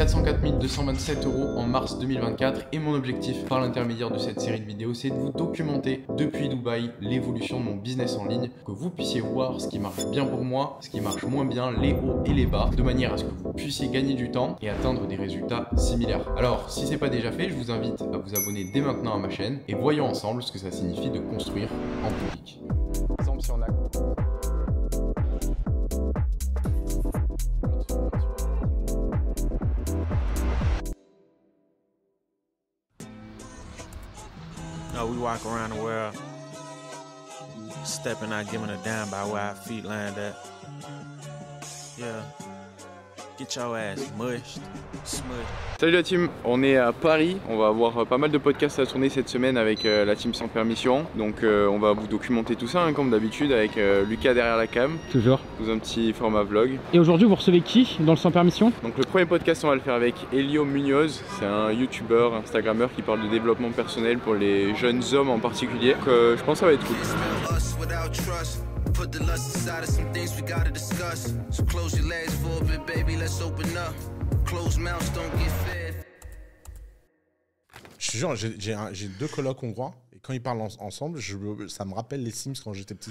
404 227 € en mars 2024 et mon objectif par l'intermédiaire de cette série de vidéos, c'est de vous documenter depuis Dubaï l'évolution de mon business en ligne, que vous puissiez voir ce qui marche bien pour moi, ce qui marche moins bien, les hauts et les bas, de manière à ce que vous puissiez gagner du temps et atteindre des résultats similaires. Alors, si c'est pas déjà fait, je vous invite à vous abonner dès maintenant à ma chaîne et voyons ensemble ce que ça signifie de construire en public. Par exemple, si on a... No, we walk around the world, stepping out, giving a damn by where our feet land at. Yeah, get your ass mushed, smushed. Salut la team, on est à Paris, on va avoir pas mal de podcasts à tourner cette semaine avec la team Sans Permission. Donc on va vous documenter tout ça hein, comme d'habitude avec Lucas derrière la cam. Toujours. Sous un petit format vlog. Et aujourd'hui vous recevez qui dans le Sans Permission? Donc le premier podcast on va le faire avec Elio Munoz, c'est un youtubeur, instagrammeur qui parle de développement personnel pour les jeunes hommes en particulier. Donc je pense que ça va être cool. Put the lust aside of some things we gotta discuss. So close your legs for a bit, baby, let's open up. Closed mouths don't get fed. Je te jure, j'ai deux colocs hongrois et quand ils parlent ensemble, ça me rappelle les Sims quand j'étais petit.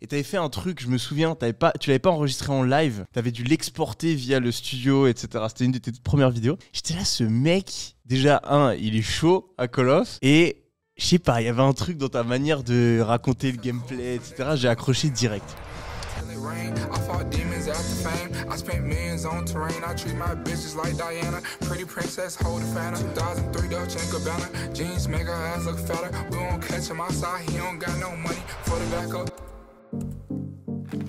Et t'avais fait un truc, je me souviens, tu l'avais pas enregistré en live, t'avais dû l'exporter via le studio, etc. C'était une de tes toutes premières vidéos. J'étais là, ce mec, déjà, il est chaud à Call of et je sais pas, il y avait un truc dans ta manière de raconter le gameplay, etc. J'ai accroché direct.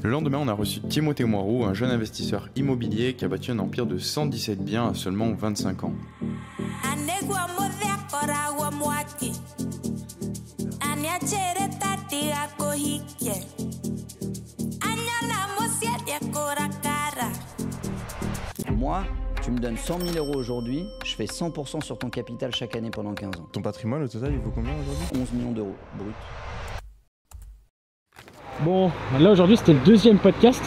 Le lendemain, on a reçu Timothée Moirou, un jeune investisseur immobilier qui a bâti un empire de 117 biens à seulement 25 ans. Moi, tu me donnes 100 000 € aujourd'hui, je fais 100% sur ton capital chaque année pendant 15 ans. Ton patrimoine au total, il vaut combien aujourd'hui? 11 millions d'euros brut. Bon, là aujourd'hui c'était le deuxième podcast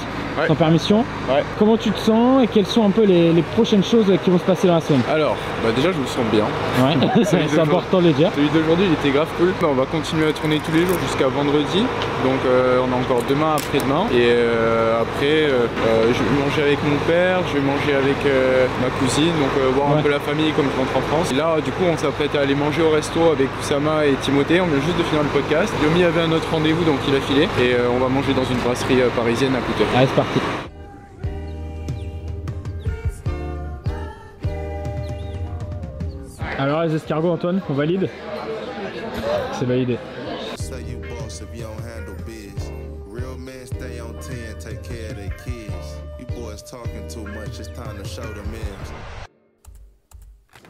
Sans Permission. Ouais. Comment tu te sens et quelles sont un peu les prochaines choses qui vont se passer dans la semaine? Alors, déjà je me sens bien. Ouais, c'est important de le dire. Celui d'aujourd'hui il était grave cool. On va continuer à tourner tous les jours jusqu'à vendredi. Donc on a encore demain, après-demain. Et après je vais manger avec mon père, je vais manger avec ma cousine. Donc voir un peu la famille comme je rentre en France. Et là du coup on s'apprête à aller manger au resto avec Oussama et Timothée. On vient juste de finir le podcast. Yomi avait un autre rendez-vous donc il a filé. Et on va manger dans une brasserie parisienne à côté. Allez, c'est parti. Alors les escargots, Antoine, on valide? C'est validé.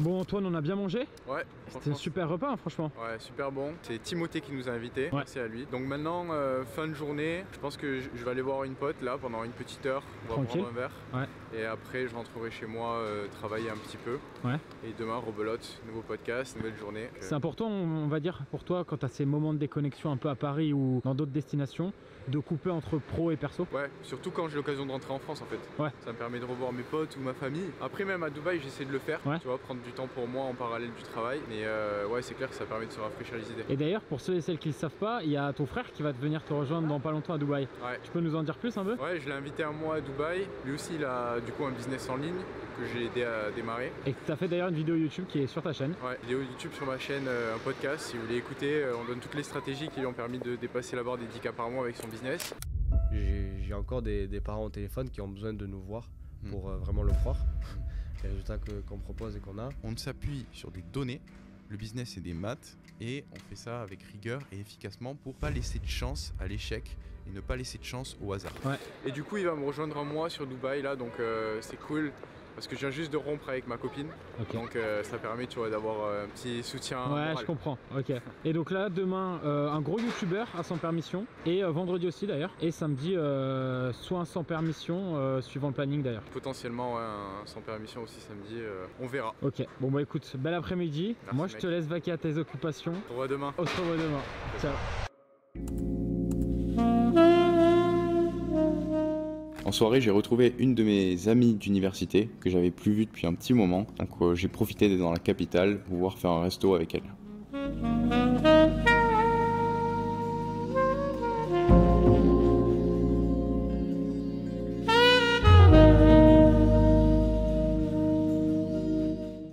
Bon Antoine, on a bien mangé? Ouais. C'était un super repas hein, franchement. Ouais, super bon. C'est Timothée qui nous a invités, merci à lui. Donc maintenant, fin de journée, je pense que je vais aller voir une pote là pendant une petite heure. On va prendre un verre. Ouais. Et après, je rentrerai chez moi travailler un petit peu. Ouais. Et demain, rebelote, nouveau podcast, nouvelle journée. C'est important, on va dire, pour toi, quand tu as ces moments de déconnexion un peu à Paris ou dans d'autres destinations, de couper entre pro et perso? Ouais, surtout quand j'ai l'occasion de rentrer en France en fait. Ouais. Ça me permet de revoir mes potes ou ma famille. Après même à Dubaï j'essaie de le faire, tu vois, prendre du temps pour moi en parallèle du travail. Mais ouais c'est clair que ça permet de se rafraîchir les idées. Et d'ailleurs pour ceux et celles qui ne le savent pas, il y a ton frère qui va venir te rejoindre dans pas longtemps à Dubaï. Ouais. Tu peux nous en dire plus un peu? Ouais, je l'ai invité un mois à Dubaï. Lui aussi il a du coup un business en ligne que j'ai aidé à démarrer. Et tu as fait d'ailleurs une vidéo YouTube qui est sur ta chaîne. Ouais, vidéo YouTube sur ma chaîne, un podcast. Si vous voulez écouter, on donne toutes les stratégies qui lui ont permis de dépasser la barre des 10K par mois avec son business. J'ai encore des parents au téléphone qui ont besoin de nous voir pour vraiment le croire. Les résultats qu'on propose et qu'on a. On s'appuie sur des données, le business et des maths, et on fait ça avec rigueur et efficacement pour pas laisser de chance à l'échec et ne pas laisser de chance au hasard. Ouais. Et du coup il va me rejoindre un mois sur Dubaï là, donc c'est cool. Parce que je viens juste de rompre avec ma copine, donc ça permet tu vois d'avoir un petit soutien. Ouais, moral. Je comprends. Ok. Et donc là demain un gros youtubeur à Sans Permission et vendredi aussi d'ailleurs et samedi soit un Sans Permission suivant le planning d'ailleurs. Potentiellement ouais, un Sans Permission aussi samedi, on verra. Ok. Bon bah écoute, bel après-midi. Moi je te laisse vaquer à tes occupations. On se revoit demain. On se revoit demain. Ciao. En soirée, j'ai retrouvé une de mes amies d'université que j'avais plus vue depuis un petit moment. Donc j'ai profité d'être dans la capitale pour pouvoir faire un resto avec elle.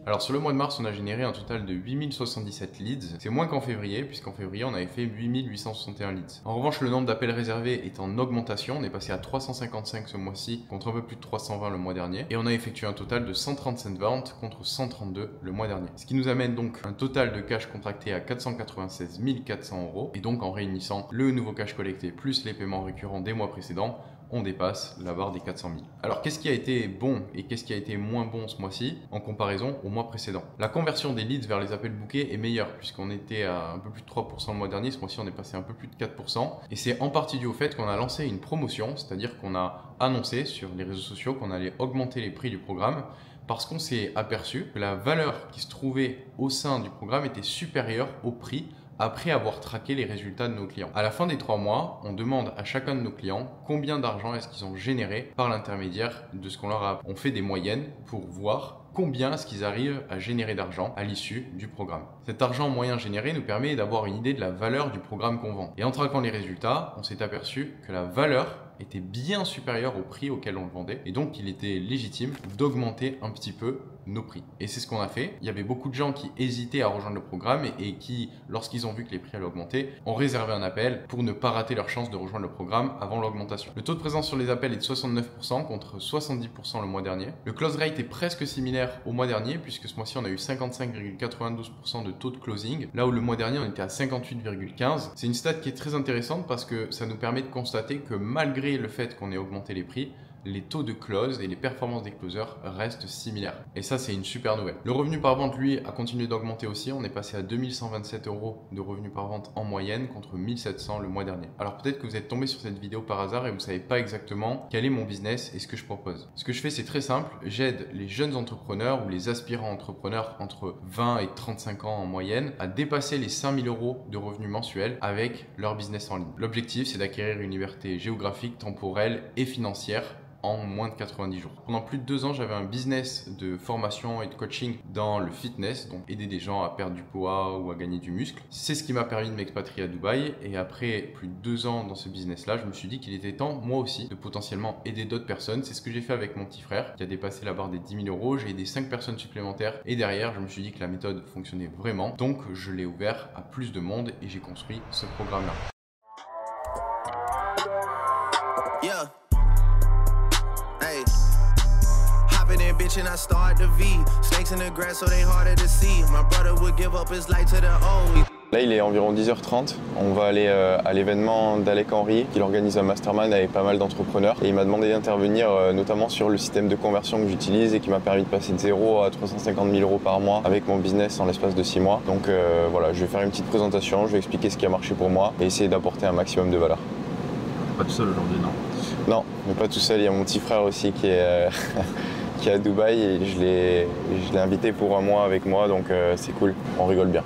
Alors sur le mois de mars, on a généré un total de 8077 leads. C'est moins qu'en février, puisqu'en février, on avait fait 8861 leads. En revanche, le nombre d'appels réservés est en augmentation. On est passé à 355 ce mois-ci, contre un peu plus de 320 le mois dernier. Et on a effectué un total de 137 ventes, contre 132 le mois dernier. Ce qui nous amène donc un total de cash contracté à 496 400 €. Et donc en réunissant le nouveau cash collecté plus les paiements récurrents des mois précédents, on dépasse la barre des 400 000. Alors qu'est-ce qui a été bon et qu'est-ce qui a été moins bon ce mois-ci en comparaison au mois précédent? La conversion des leads vers les appels bookés est meilleure puisqu'on était à un peu plus de 3% le mois dernier, ce mois-ci on est passé à un peu plus de 4%, et c'est en partie dû au fait qu'on a lancé une promotion, c'est-à-dire qu'on a annoncé sur les réseaux sociaux qu'on allait augmenter les prix du programme parce qu'on s'est aperçu que la valeur qui se trouvait au sein du programme était supérieure au prix après avoir traqué les résultats de nos clients. À la fin des 3 mois, on demande à chacun de nos clients combien d'argent est-ce qu'ils ont généré par l'intermédiaire de ce qu'on leur a. On fait des moyennes pour voir combien est-ce qu'ils arrivent à générer d'argent à l'issue du programme. Cet argent moyen généré nous permet d'avoir une idée de la valeur du programme qu'on vend. Et en traquant les résultats, on s'est aperçu que la valeur était bien supérieur au prix auquel on le vendait, et donc il était légitime d'augmenter un petit peu nos prix. Et c'est ce qu'on a fait. Il y avait beaucoup de gens qui hésitaient à rejoindre le programme et qui, lorsqu'ils ont vu que les prix allaient augmenter, ont réservé un appel pour ne pas rater leur chance de rejoindre le programme avant l'augmentation. Le taux de présence sur les appels est de 69% contre 70% le mois dernier. Le close rate est presque similaire au mois dernier puisque ce mois-ci on a eu 55,92% de taux de closing, là où le mois dernier on était à 58,15%. C'est une stat qui est très intéressante parce que ça nous permet de constater que malgré le fait qu'on ait augmenté les prix, les taux de close et les performances des closers restent similaires. Et ça, c'est une super nouvelle. Le revenu par vente, lui, a continué d'augmenter aussi. On est passé à 2127 € de revenu par vente en moyenne contre 1700 le mois dernier. Alors peut-être que vous êtes tombé sur cette vidéo par hasard et vous ne savez pas exactement quel est mon business et ce que je propose. Ce que je fais, c'est très simple. J'aide les jeunes entrepreneurs ou les aspirants entrepreneurs entre 20 et 35 ans en moyenne à dépasser les 5000 € de revenus mensuels avec leur business en ligne. L'objectif, c'est d'acquérir une liberté géographique, temporelle et financière en moins de 90 jours. Pendant plus de 2 ans, j'avais un business de formation et de coaching dans le fitness, donc aider des gens à perdre du poids ou à gagner du muscle. C'est ce qui m'a permis de m'expatrier à Dubaï, et après plus de 2 ans dans ce business-là, je me suis dit qu'il était temps, moi aussi, de potentiellement aider d'autres personnes. C'est ce que j'ai fait avec mon petit frère, qui a dépassé la barre des 10 000 €. J'ai aidé 5 personnes supplémentaires, et derrière, je me suis dit que la méthode fonctionnait vraiment, donc je l'ai ouvert à plus de monde et j'ai construit ce programme-là. Yeah. And I start the V. Snakes in the grass so they harder to see. My brother would give up his life to the old. Là, il est environ 10h30. On va aller à l'événement d'Alec Henry, qui organise un mastermind avec pas mal d'entrepreneurs. Et il m'a demandé d'intervenir notamment sur le système de conversion que j'utilise et qui m'a permis de passer de 0 à 350 000 € par mois avec mon business en l'espace de 6 mois. Donc voilà, je vais faire une petite présentation, je vais expliquer ce qui a marché pour moi et essayer d'apporter un maximum de valeur. Pas tout seul aujourd'hui, non? Non, mais pas tout seul. Il y a mon petit frère aussi qui est... qui est à Dubaï, et je l'ai invité pour un mois avec moi, donc c'est cool, on rigole bien.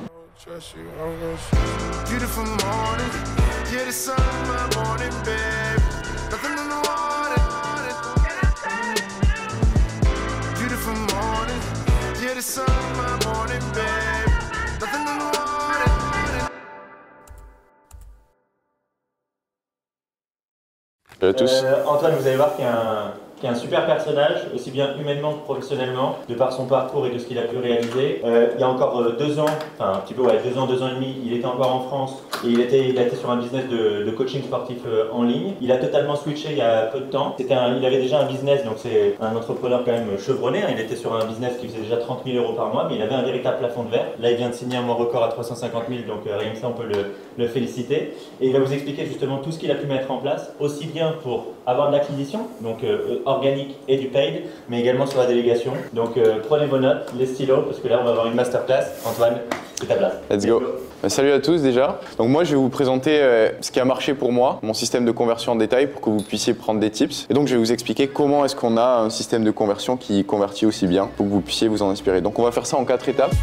Salut à tous. Antoine, vous allez voir qu'il y a un super personnage, aussi bien humainement que professionnellement, de par son parcours et de ce qu'il a pu réaliser. Il y a encore 2 ans, enfin un petit peu, ouais, 2 ans, 2 ans et demi, il était encore en France et il était sur un business de coaching sportif en ligne. Il a totalement switché il y a peu de temps. Il avait déjà un business, donc c'est un entrepreneur quand même chevronné. Il était sur un business qui faisait déjà 30 000 € par mois, mais il avait un véritable plafond de verre. Là, il vient de signer un mois record à 350 000, donc rien que ça, on peut le féliciter. Et il va vous expliquer justement tout ce qu'il a pu mettre en place, aussi bien pour avoir de l'acquisition, donc organique et du paid, mais également sur la délégation. Donc prenez vos notes, les stylos, parce que là on va avoir une masterclass. Antoine, c'est ta place. Let's go. Salut à tous déjà. Donc moi je vais vous présenter ce qui a marché pour moi, mon système de conversion en détail pour que vous puissiez prendre des tips. Et donc je vais vous expliquer comment est-ce qu'on a un système de conversion qui convertit aussi bien pour que vous puissiez vous en inspirer. Donc on va faire ça en 4 étapes.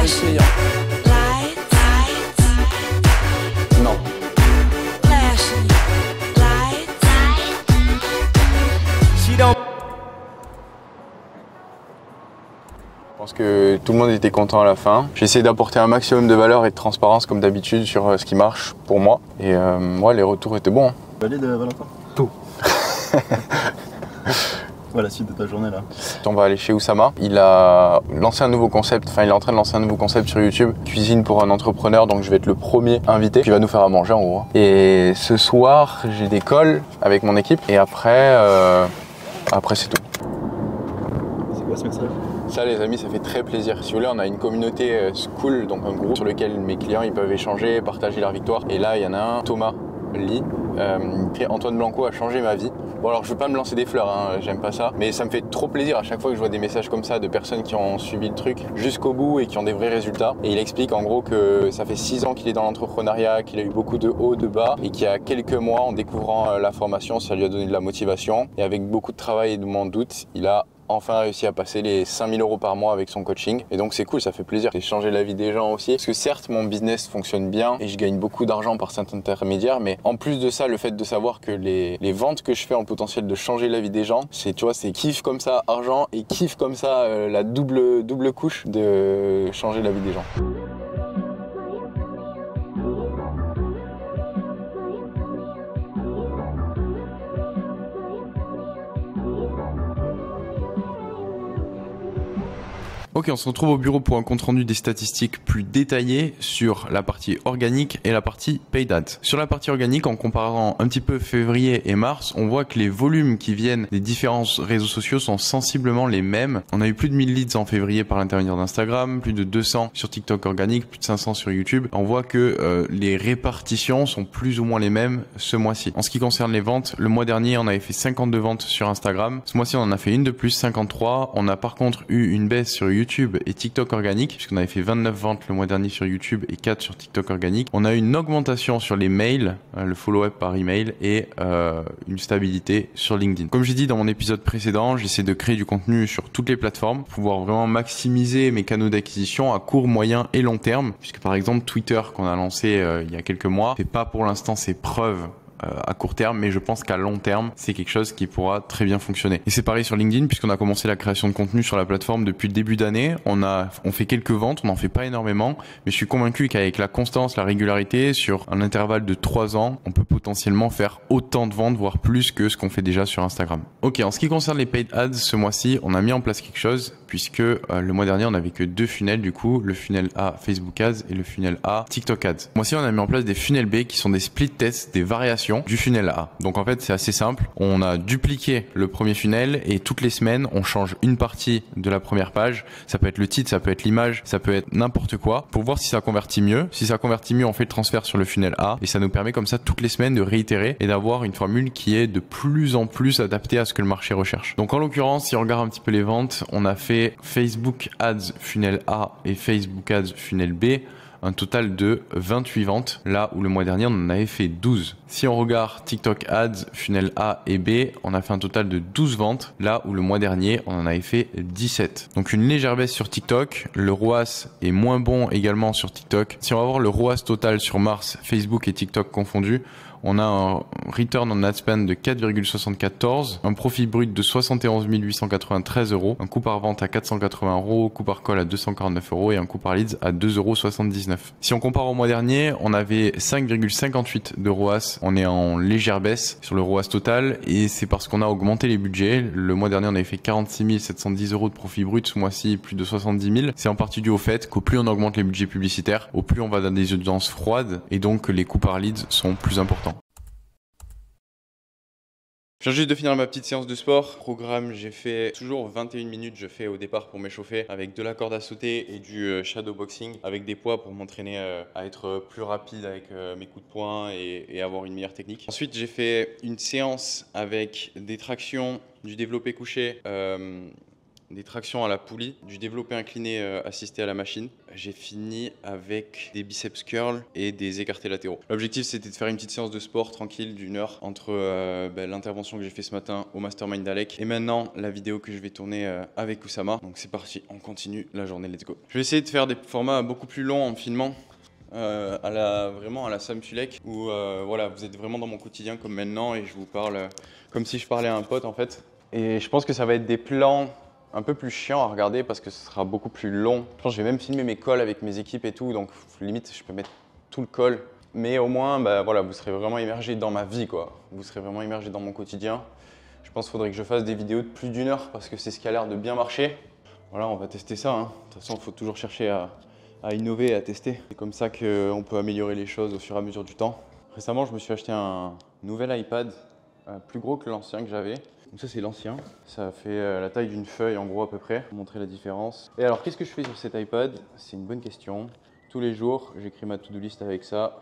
essayant. Non. Je pense que tout le monde était content à la fin. J'ai essayé d'apporter un maximum de valeur et de transparence comme d'habitude sur ce qui marche pour moi. Et moi, les retours étaient bons. Valide, Valentin? Tout. Voilà, la suite de ta journée là. On va aller chez Oussama. Il a lancé un nouveau concept, enfin il est en train de lancer un nouveau concept sur YouTube, cuisine pour un entrepreneur, donc je vais être le premier invité. Puis il va nous faire à manger en gros. Et ce soir, j'ai des calls avec mon équipe et après c'est tout. C'est quoi ce message? Ça les amis, ça fait très plaisir. Si vous voulez, on a une communauté school, donc un groupe sur lequel mes clients ils peuvent échanger, partager leur victoire. Et là, il y en a un, Thomas Lee, qui Antoine Blanco a changé ma vie. Bon alors je veux pas me lancer des fleurs, hein, j'aime pas ça, mais ça me fait trop plaisir à chaque fois que je vois des messages comme ça de personnes qui ont suivi le truc jusqu'au bout et qui ont des vrais résultats. Et il explique en gros que ça fait 6 ans qu'il est dans l'entrepreneuriat, qu'il a eu beaucoup de hauts, de bas et qu'il y a quelques mois en découvrant la formation, ça lui a donné de la motivation. Et avec beaucoup de travail et de moins de doute, il a enfin réussi à passer les 5 000 € par mois avec son coaching. Et donc c'est cool, ça fait plaisir. J'ai changé la vie des gens aussi. Parce que certes, mon business fonctionne bien et je gagne beaucoup d'argent par cet intermédiaire. Mais en plus de ça, le fait de savoir que les ventes que je fais ont le potentiel de changer la vie des gens, c'est, tu vois, c'est kiff comme ça, argent, et kiff comme ça, la double couche de changer la vie des gens. Ok, on se retrouve au bureau pour un compte rendu des statistiques plus détaillées sur la partie organique et la partie paid ads. Sur la partie organique, en comparant un petit peu février et mars, on voit que les volumes qui viennent des différents réseaux sociaux sont sensiblement les mêmes. On a eu plus de 1000 leads en février par l'intermédiaire d'Instagram, plus de 200 sur TikTok organique, plus de 500 sur YouTube. On voit que les répartitions sont plus ou moins les mêmes ce mois-ci. En ce qui concerne les ventes, le mois dernier, on avait fait 52 ventes sur Instagram. Ce mois-ci, on en a fait une de plus, 53. On a par contre eu une baisse sur YouTube et TikTok organique, puisqu'on avait fait 29 ventes le mois dernier sur YouTube et 4 sur TikTok organique. On a eu une augmentation sur les mails, le follow-up par email et une stabilité sur LinkedIn. Comme j'ai dit dans mon épisode précédent, j'essaie de créer du contenu sur toutes les plateformes pour pouvoir vraiment maximiser mes canaux d'acquisition à court, moyen et long terme, puisque par exemple Twitter qu'on a lancé il y a quelques mois fait pas pour l'instant ses preuves à court terme, mais je pense qu'à long terme, c'est quelque chose qui pourra très bien fonctionner. Et c'est pareil sur LinkedIn, puisqu'on a commencé la création de contenu sur la plateforme depuis le début d'année. On fait quelques ventes, on n'en fait pas énormément, mais je suis convaincu qu'avec la constance, la régularité, sur un intervalle de 3 ans, on peut potentiellement faire autant de ventes, voire plus que ce qu'on fait déjà sur Instagram. Ok, en ce qui concerne les paid ads, ce mois-ci, on a mis en place quelque chose, puisque le mois dernier, on n'avait que 2 funnels, du coup, le funnel A Facebook Ads et le funnel A TikTok Ads. Ce mois-ci, on a mis en place des funnels B qui sont des split tests, des variations du funnel A. Donc en fait, c'est assez simple. On a dupliqué le premier funnel et toutes les semaines, on change une partie de la première page. Ça peut être le titre, ça peut être l'image, ça peut être n'importe quoi pour voir si ça convertit mieux. Si ça convertit mieux, on fait le transfert sur le funnel A et ça nous permet comme ça toutes les semaines de réitérer et d'avoir une formule qui est de plus en plus adaptée à ce que le marché recherche. Donc en l'occurrence, si on regarde un petit peu les ventes, on a fait Facebook Ads funnel A et Facebook Ads funnel B. Un total de 28 ventes, là où le mois dernier on en avait fait 12. Si on regarde TikTok Ads, funnel A et B, on a fait un total de 12 ventes, là où le mois dernier on en avait fait 17. Donc une légère baisse sur TikTok, le ROAS est moins bon également sur TikTok. Si on va voir le ROAS total sur mars, Facebook et TikTok confondus, on a un return on ad spend de 4,74, un profit brut de 71 893 €, un coût par vente à 480 €, coût par call à 249 € et un coût par leads à 2,79 €. Si on compare au mois dernier, on avait 5,58 de ROAS. On est en légère baisse sur le ROAS total et c'est parce qu'on a augmenté les budgets. Le mois dernier, on avait fait 46 710 € de profit brut. Ce mois-ci, plus de 70 000. C'est en partie dû au fait qu'au plus on augmente les budgets publicitaires, au plus on va dans des audiences froides et donc les coûts par leads sont plus importants. Je viens juste de finir ma petite séance de sport. Programme, j'ai fait toujours 21 minutes, je fais au départ pour m'échauffer avec de la corde à sauter et du shadowboxing avec des poids pour m'entraîner à être plus rapide avec mes coups de poing et avoir une meilleure technique. Ensuite, j'ai fait une séance avec des tractions, du développé couché, des tractions à la poulie, du développé incliné assisté à la machine. J'ai fini avec des biceps curls et des écartés latéraux. L'objectif, c'était de faire une petite séance de sport tranquille d'1 heure entre l'intervention que j'ai fait ce matin au Mastermind d'Alec et maintenant la vidéo que je vais tourner avec Oussama. Donc c'est parti, on continue la journée, let's go. Je vais essayer de faire des formats beaucoup plus longs en filmant. Vraiment à la Sam Sulek où voilà, vous êtes vraiment dans mon quotidien comme maintenant et je vous parle comme si je parlais à un pote en fait. Et je pense que ça va être des plans un peu plus chiants à regarder parce que ce sera beaucoup plus long. Je pense que je vais même filmer mes calls avec mes équipes et tout, donc limite je peux mettre tout le call. Mais au moins voilà, vous serez vraiment immergé dans ma vie quoi. Vous serez vraiment immergé dans mon quotidien. Je pense qu'il faudrait que je fasse des vidéos de plus d'1 heure parce que c'est ce qui a l'air de bien marcher. Voilà, on va tester ça. Hein. De toute façon, il faut toujours chercher à innover et à tester. C'est comme ça qu'on peut améliorer les choses au fur et à mesure du temps. Récemment, je me suis acheté un nouvel iPad plus gros que l'ancien que j'avais. Donc ça, c'est l'ancien. Ça fait la taille d'une feuille en gros à peu près, pour montrer la différence. Et alors, qu'est-ce que je fais sur cet iPad? C'est une bonne question. Tous les jours, j'écris ma to-do list avec ça.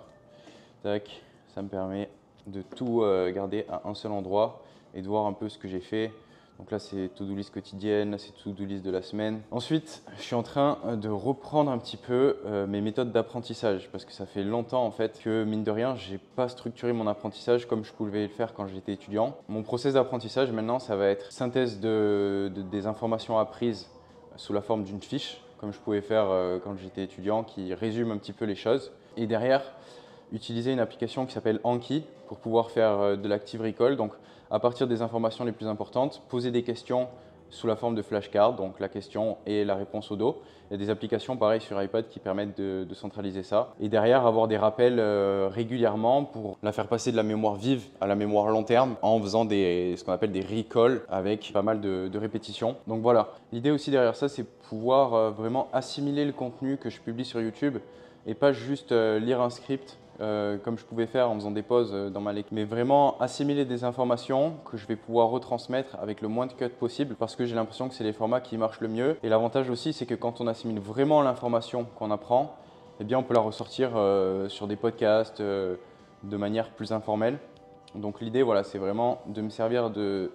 Tac, ça me permet de tout garder à un seul endroit et de voir un peu ce que j'ai fait. Donc là, c'est to-do list quotidienne, là, c'est to-do list de la semaine. Ensuite, je suis en train de reprendre un petit peu mes méthodes d'apprentissage parce que ça fait longtemps en fait que, mine de rien, j'ai pas structuré mon apprentissage comme je pouvais le faire quand j'étais étudiant. Mon process d'apprentissage maintenant, ça va être synthèse des informations apprises sous la forme d'une fiche, comme je pouvais faire quand j'étais étudiant, qui résume un petit peu les choses. Et derrière, utiliser une application qui s'appelle Anki pour pouvoir faire de l'active recall. Donc, à partir des informations les plus importantes, poser des questions sous la forme de flashcards, donc la question et la réponse au dos. Il y a des applications pareilles sur iPad qui permettent de centraliser ça. Et derrière, avoir des rappels régulièrement pour la faire passer de la mémoire vive à la mémoire long terme en faisant ce qu'on appelle des recalls avec pas mal de répétitions. Donc voilà, l'idée aussi derrière ça, c'est pouvoir vraiment assimiler le contenu que je publie sur YouTube et pas juste lire un script comme je pouvais faire en faisant des pauses dans ma lecture, mais vraiment assimiler des informations que je vais pouvoir retransmettre avec le moins de cuts possible parce que j'ai l'impression que c'est les formats qui marchent le mieux. Et l'avantage aussi, c'est que quand on assimile vraiment l'information qu'on apprend, eh bien on peut la ressortir sur des podcasts de manière plus informelle. Donc l'idée, voilà, c'est vraiment de me servir de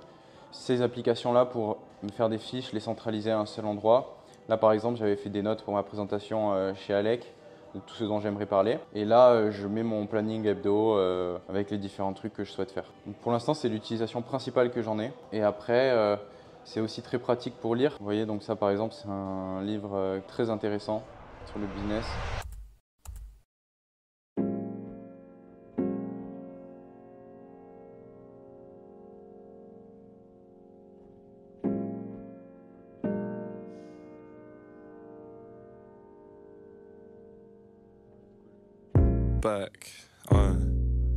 ces applications-là pour me faire des fiches, les centraliser à un seul endroit. Là, par exemple, j'avais fait des notes pour ma présentation chez Alec, de tout ce dont j'aimerais parler. Et là, je mets mon planning hebdo avec les différents trucs que je souhaite faire. Donc pour l'instant, c'est l'utilisation principale que j'en ai. Et après, c'est aussi très pratique pour lire. Vous voyez, donc ça, par exemple, c'est un livre très intéressant sur le business. Back,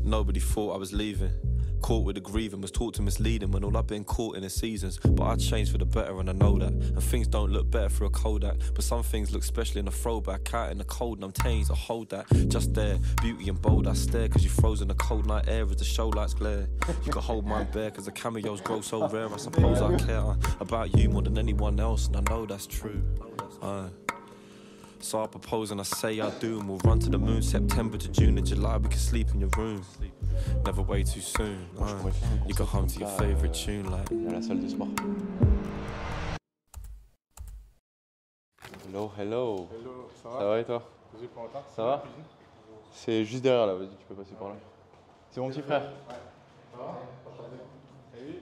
nobody thought I was leaving. Caught with the grieving, was taught to misleading when all I've been caught in the seasons. But I changed for the better and I know that. And things don't look better through a Kodak, but some things look special in a throwback. Out in the cold and I'm changed, I hold that. Just there, beauty and bold, I stare cause you froze in the cold night air as the show lights glare. You can hold mine bare cause the cameos grow so rare. I suppose I care about you more than anyone else and I know that's true. So I propose and I say I do, and we'll run to the moon. September to June and July we can sleep in your room. Never way too soon. You go home to your favorite tune like. À la salle de sport. Hello, hello. Hello, ça va et toi? Désolé pour le retard. Ça va? C'est juste derrière là, vas-y, tu peux passer par là. C'est mon petit frère. Ouais. Ça va? Salut.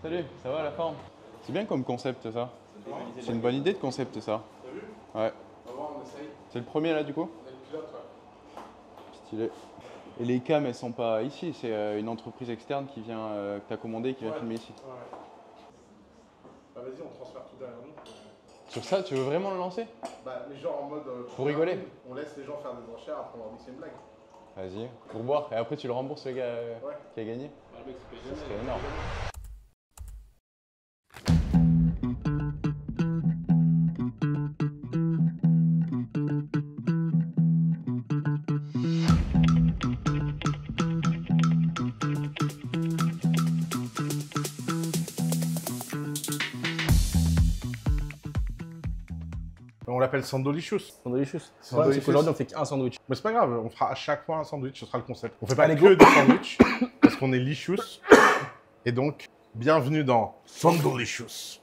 Salut, ça va la forme? C'est bien comme concept ça. C'est une bonne idée de concept ça. T'as vu? Ouais. On va voir, on essaye. C'est le premier là du coup? On a le pilote, ouais. Stylé. Et les cams elles sont pas ici, c'est une entreprise externe qui vient, que t'as commandé et qui vient filmer ici. Ouais. Bah vas-y, on transfère tout derrière nous. Sur ça, tu veux vraiment le lancer? Bah mais genre en mode... pour rigoler? On laisse les gens faire des enchères, après on leur dit que c'est une blague. Vas-y, pour boire. Et après tu le rembourses le gars qui a gagné? Bah, le mec, ça serait énorme. On l'appelle Sandolicious. Sandolicious. Ouais, c'est qu'aujourd'hui on fait qu'un sandwich. Mais c'est pas grave, on fera à chaque fois un sandwich, ce sera le concept. On fait pas que des sandwichs, parce qu'on est licious. Et donc, bienvenue dans Sandolicious.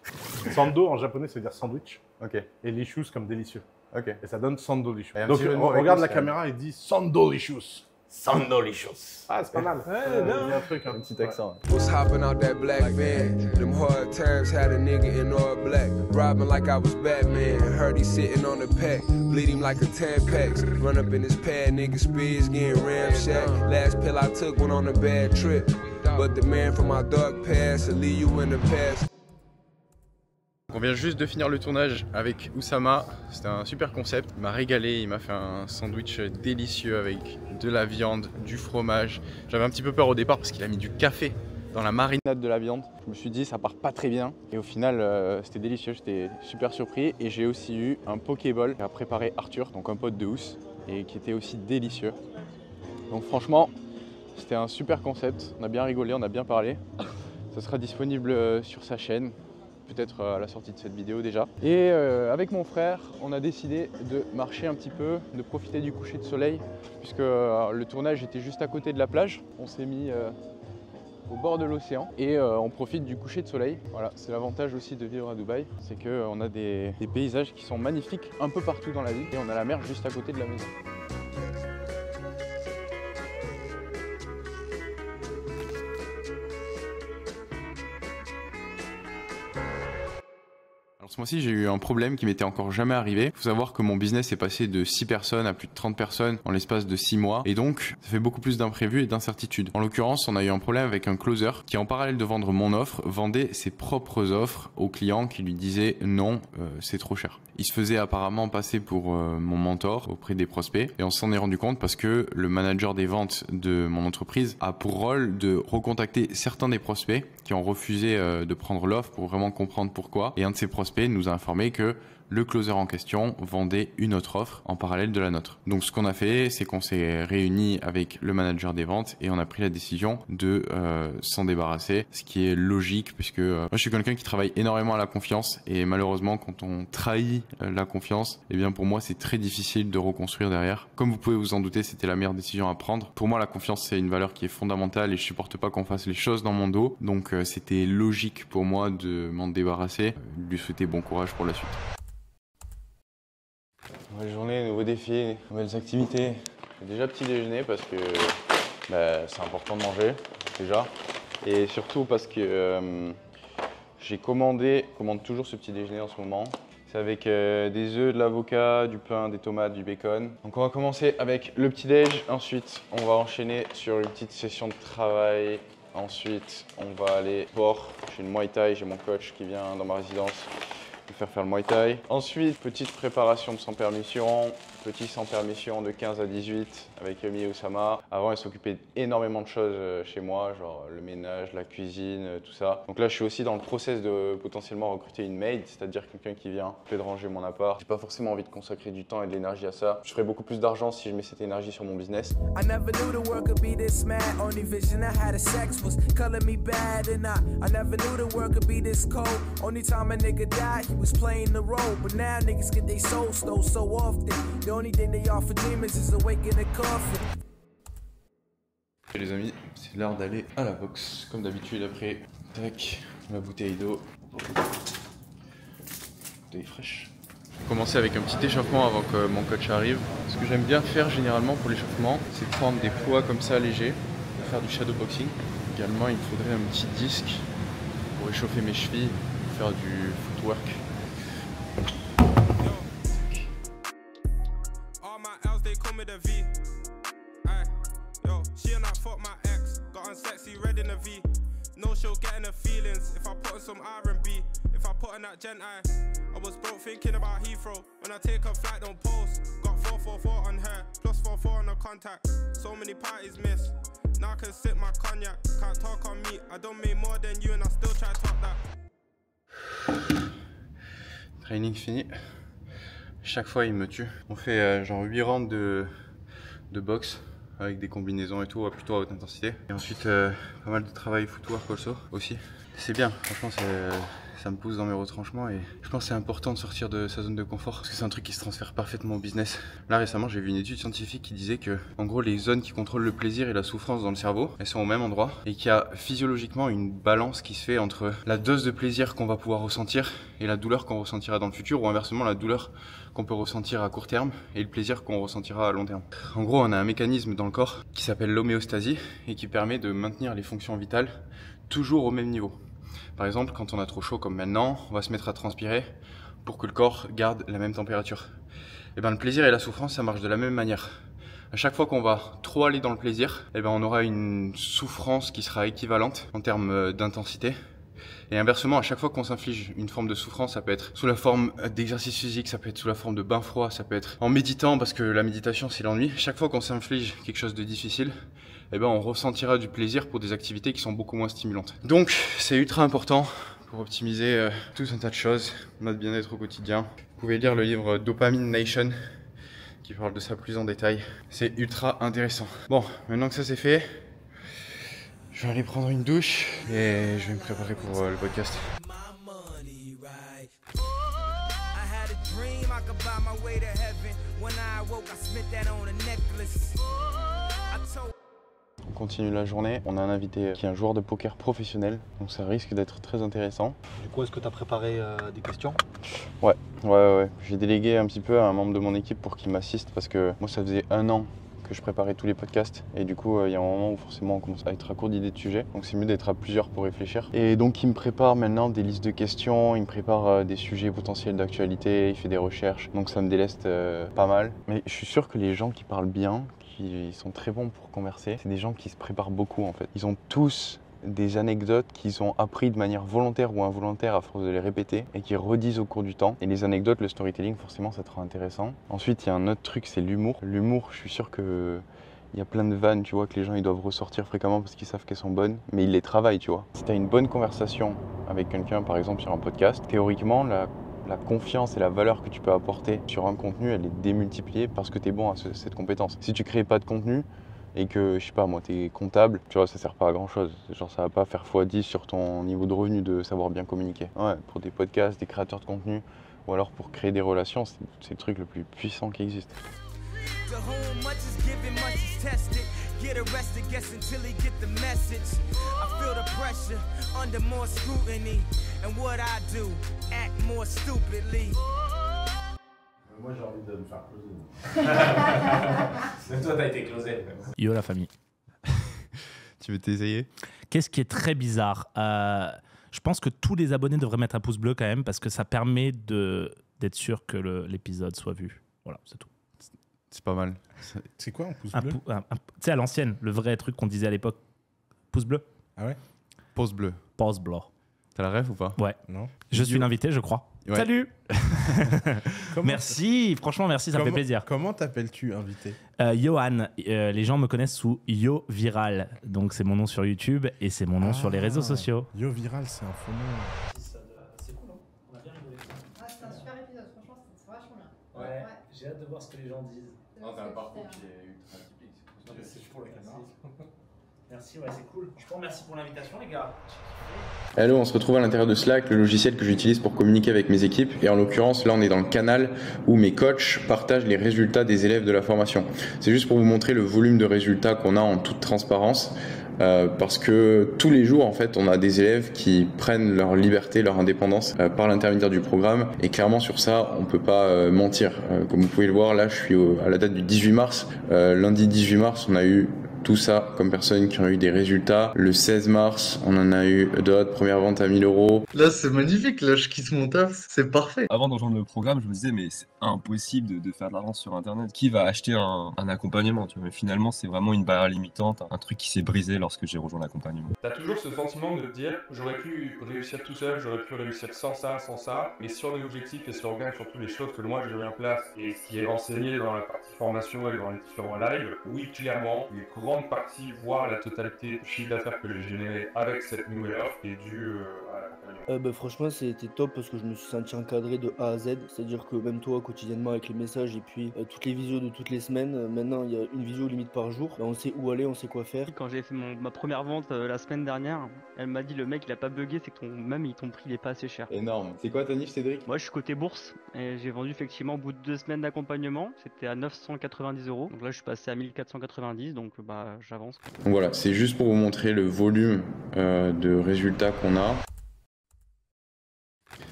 Sando en japonais, ça veut dire sandwich. Ok. Et licious comme délicieux. Ok. Et ça donne sandolicious. Et un Donc petit jeu de mots regarde avec la caméra et dit sandolicious. Sandolicious. Ah, c'est pas mal. Ouais, Il y a un truc, hein. Un petit accent. Was hopping out that black van. Them hard times had a nigga in all black. Robbing like I was Batman. Heard he sitting on the pack. Bleed him like a 10 packs. Run up in his pad, nigga spears getting ramshack. Last pill I took went on a bad trip. But the man from my dark past will leave you in the past. On vient juste de finir le tournage avec Oussama, c'était un super concept, il m'a régalé, il m'a fait un sandwich délicieux avec de la viande, du fromage. J'avais un petit peu peur au départ parce qu'il a mis du café dans la marinade de la viande. Je me suis dit ça part pas très bien et au final c'était délicieux, j'étais super surpris. Et j'ai aussi eu un pokéball qu'a préparé Arthur, donc un pote de Ous, et qui était aussi délicieux. Donc franchement c'était un super concept, on a bien rigolé, on a bien parlé. Ça sera disponible sur sa chaîne. Peut-être à la sortie de cette vidéo déjà. Et avec mon frère, on a décidé de marcher un petit peu, de profiter du coucher de soleil, puisque le tournage était juste à côté de la plage. On s'est mis au bord de l'océan et on profite du coucher de soleil. Voilà, c'est l'avantage aussi de vivre à Dubaï, c'est qu'on a des paysages qui sont magnifiques un peu partout dans la ville et on a la mer juste à côté de la maison. Ce mois-ci, j'ai eu un problème qui m'était encore jamais arrivé. Il faut savoir que mon business est passé de 6 personnes à plus de 30 personnes en l'espace de 6 mois. Et donc, ça fait beaucoup plus d'imprévus et d'incertitudes. En l'occurrence, on a eu un problème avec un closer qui, en parallèle de vendre mon offre, vendait ses propres offres aux clients qui lui disaient non, c'est trop cher. Il se faisait apparemment passer pour mon mentor auprès des prospects. Et on s'en est rendu compte parce que le manager des ventes de mon entreprise a pour rôle de recontacter certains des prospects qui ont refusé de prendre l'offre pour vraiment comprendre pourquoi. Et un de ces prospects nous a informé que le closer en question vendait une autre offre en parallèle de la nôtre. Donc ce qu'on a fait, c'est qu'on s'est réunis avec le manager des ventes et on a pris la décision de s'en débarrasser, ce qui est logique puisque moi je suis quelqu'un qui travaille énormément à la confiance et malheureusement quand on trahit la confiance, eh bien pour moi c'est très difficile de reconstruire derrière. Comme vous pouvez vous en douter, c'était la meilleure décision à prendre. Pour moi la confiance c'est une valeur qui est fondamentale et je supporte pas qu'on fasse les choses dans mon dos. Donc c'était logique pour moi de m'en débarrasser. Lui souhaiter bon courage pour la suite. Nouvelle journée, nouveaux défis, nouvelles activités. J'ai déjà petit déjeuner parce que c'est important de manger déjà. Et surtout parce que j'ai commande toujours ce petit déjeuner en ce moment. C'est avec des œufs, de l'avocat, du pain, des tomates, du bacon. Donc on va commencer avec le petit déj. Ensuite, on va enchaîner sur une petite session de travail. Ensuite, on va aller sport. J'ai une Muay Thai, j'ai mon coach qui vient dans ma résidence me faire le Muay Thai. Ensuite, petite préparation de sans permission. Petit sans permission de 15 à 18 avec Yomi et Oussama. Avant, ils s'occupaient énormément de choses chez moi, genre le ménage, la cuisine, tout ça. Donc là, je suis aussi dans le process de potentiellement recruter une maid, c'est-à-dire quelqu'un qui vient de ranger mon appart. J'ai pas forcément envie de consacrer du temps et de l'énergie à ça. Je ferais beaucoup plus d'argent si je mets cette énergie sur mon business. I never knew the world could be this mad. Only vision I had of sex was color me bad, and I never knew the world could be this cold. Only time a nigga died, he was playing the role. But now niggas get their soul stole so often. The only thing they offer demons is awake in a coffin. Et les amis, c'est l'heure d'aller à la boxe. Comme d'habitude, après, tac, ma bouteille d'eau. Bouteille fraîche. Je vais commencer avec un petit échauffement avant que mon coach arrive. Ce que j'aime bien faire généralement pour l'échauffement, c'est prendre des poids comme ça légers pour faire du shadow boxing. Également, il me faudrait un petit disque pour échauffer mes chevilles, pour faire du footwork. No show getting her feelings if I put on some R&B. If I put on that Gen I was broke thinking about Heathrow. When I take a flight, don't post. Got 444 on her, plus 44 on the contact. So many parties missed. Now I can sip my cognac. Can't talk on me. I don't make more than you and I still try to talk that. Training fini. Chaque fois, il me tue. On fait genre 8 rounds de boxe. Avec des combinaisons et tout, plutôt à haute intensité. Et ensuite, pas mal de travail footwork aussi. C'est bien, franchement ça me pousse dans mes retranchements et je pense que c'est important de sortir de sa zone de confort parce que c'est un truc qui se transfère parfaitement au business. Là récemment j'ai vu une étude scientifique qui disait que en gros les zones qui contrôlent le plaisir et la souffrance dans le cerveau, elles sont au même endroit et qu'il y a physiologiquement une balance qui se fait entre la dose de plaisir qu'on va pouvoir ressentir et la douleur qu'on ressentira dans le futur ou inversement la douleur qu'on peut ressentir à court terme et le plaisir qu'on ressentira à long terme. En gros on a un mécanisme dans le corps qui s'appelle l'homéostasie et qui permet de maintenir les fonctions vitales toujours au même niveau. Par exemple, quand on a trop chaud comme maintenant, on va se mettre à transpirer pour que le corps garde la même température. Et ben le plaisir et la souffrance, ça marche de la même manière. À chaque fois qu'on va trop aller dans le plaisir, et ben on aura une souffrance qui sera équivalente en termes d'intensité. Et inversement, à chaque fois qu'on s'inflige une forme de souffrance, ça peut être sous la forme d'exercice physique, ça peut être sous la forme de bain froid, ça peut être en méditant parce que la méditation c'est l'ennui. Chaque fois qu'on s'inflige quelque chose de difficile, eh ben on ressentira du plaisir pour des activités qui sont beaucoup moins stimulantes. Donc c'est ultra important pour optimiser tout un tas de choses, notre bien-être au quotidien. Vous pouvez lire le livre Dopamine Nation qui parle de ça plus en détail. C'est ultra intéressant. Bon, maintenant que ça c'est fait, je vais aller prendre une douche et je vais me préparer pour le podcast. On continue la journée, on a un invité qui est un joueur de poker professionnel, donc ça risque d'être très intéressant. Du coup, est-ce que tu as préparé des questions? Ouais. J'ai délégué un petit peu à un membre de mon équipe pour qu'il m'assiste parce que moi ça faisait 1 an que je préparais tous les podcasts et du coup il y a un moment où forcément on commence à être à court d'idées de sujets, donc c'est mieux d'être à plusieurs pour réfléchir. Et donc il me prépare maintenant des listes de questions, il me prépare des sujets potentiels d'actualité, il fait des recherches, donc ça me déleste pas mal. Mais je suis sûr que les gens qui parlent bien, qui sont très bons pour converser, c'est des gens qui se préparent beaucoup en fait. Ils ont tous des anecdotes qu'ils ont appris de manière volontaire ou involontaire à force de les répéter et qui redisent au cours du temps. Et les anecdotes, le storytelling, forcément, ça te rend intéressant. Ensuite, il y a un autre truc, c'est l'humour. L'humour, je suis sûr que il y a plein de vannes, tu vois, que les gens ils doivent ressortir fréquemment parce qu'ils savent qu'elles sont bonnes, mais ils les travaillent, tu vois. Si tu as une bonne conversation avec quelqu'un, par exemple sur un podcast, théoriquement, la confiance et la valeur que tu peux apporter sur un contenu, elle est démultipliée parce que tu es bon à cette compétence. Si tu crées pas de contenu, et que, je sais pas moi, t'es comptable, tu vois, ça sert pas à grand chose. Genre, ça va pas faire x10 sur ton niveau de revenu de savoir bien communiquer. Ouais, pour des podcasts, des créateurs de contenu, ou alors pour créer des relations, c'est le truc le plus puissant qui existe. Moi j'ai envie de me faire closer. Toi t'as été closé. Yo la famille. Tu veux t'essayer? Qu'est-ce qui est très bizarre? Je pense que tous les abonnés devraient mettre un pouce bleu quand même parce que ça permet d'être sûr que l'épisode soit vu. Voilà, c'est tout. C'est pas mal. C'est quoi un pouce bleu? Tu sais, à l'ancienne, le vrai truc qu'on disait à l'époque. Pouce bleu. Ah ouais? Pouce bleu. Pouce bleu. T'as la ref ou pas? Ouais. Non. Je suis l'invité, je crois. Ouais. Salut. Merci, franchement merci, ça me fait plaisir. Comment t'appelles-tu, invité? Johan, les gens me connaissent sous Yo Viral, donc c'est mon nom sur YouTube et c'est mon nom sur les réseaux sociaux. Yo Viral, c'est un faux nom. C'est cool, hein? On a bien rigolé. Ah, c'est un super épisode, franchement, c'est vachement bien. Ouais, j'ai hâte de voir ce que les gens disent. Non, t'as un parcours qui est ultra typique. C'est juste pour la caméra. Merci, ouais, c'est cool. Franchement, merci pour l'invitation, les gars. Hello, on se retrouve à l'intérieur de Slack, le logiciel que j'utilise pour communiquer avec mes équipes. Et en l'occurrence, là, on est dans le canal où mes coachs partagent les résultats des élèves de la formation. C'est juste pour vous montrer le volume de résultats qu'on a en toute transparence. Parce que tous les jours, en fait, on a des élèves qui prennent leur liberté, leur indépendance par l'intermédiaire du programme. Et clairement, sur ça, on peut pas mentir. Comme vous pouvez le voir, là, je suis à la date du 18 mars. Lundi 18 mars, on a eu tout ça comme personnes qui ont eu des résultats. Le 16 mars, on en a eu d'autres. Première vente à 1000 €. Là, c'est magnifique. Là, je quitte mon taf. C'est parfait. Avant de rejoindre le programme, je me disais, mais c'est impossible de faire de l'argent sur Internet. Qui va acheter un accompagnement, tu vois? Mais finalement, c'est vraiment une barrière limitante, un truc qui s'est brisé lorsque j'ai rejoint l'accompagnement. T'as toujours ce sentiment de te dire, j'aurais pu réussir tout seul, j'aurais pu réussir sans ça, mais sur les objectifs et slogans, surtout les choses que moi j'ai mis en place et ce qui est enseigné dans la partie formation et dans les différents lives, oui, clairement, une grande partie, voire la totalité du chiffre d'affaires que j'ai généré avec cette nouvelle offre est due à l'accompagnement. Franchement, c'était top parce que je me suis senti encadré de A à Z, c'est-à-dire que même toi, quotidiennement avec les messages et puis toutes les visios de toutes les semaines. Maintenant, il y a une visio limite par jour. On sait où aller, on sait quoi faire. Quand j'ai fait ma première vente la semaine dernière, elle m'a dit le mec il a pas bugué, c'est que ton prix il est pas assez cher. Énorme. C'est quoi ta niche, Cédric? Moi je suis côté bourse et j'ai vendu effectivement au bout de 2 semaines d'accompagnement. C'était à 990 €. Donc là je suis passé à 1490, donc bah j'avance. Donc voilà, c'est juste pour vous montrer le volume de résultats qu'on a.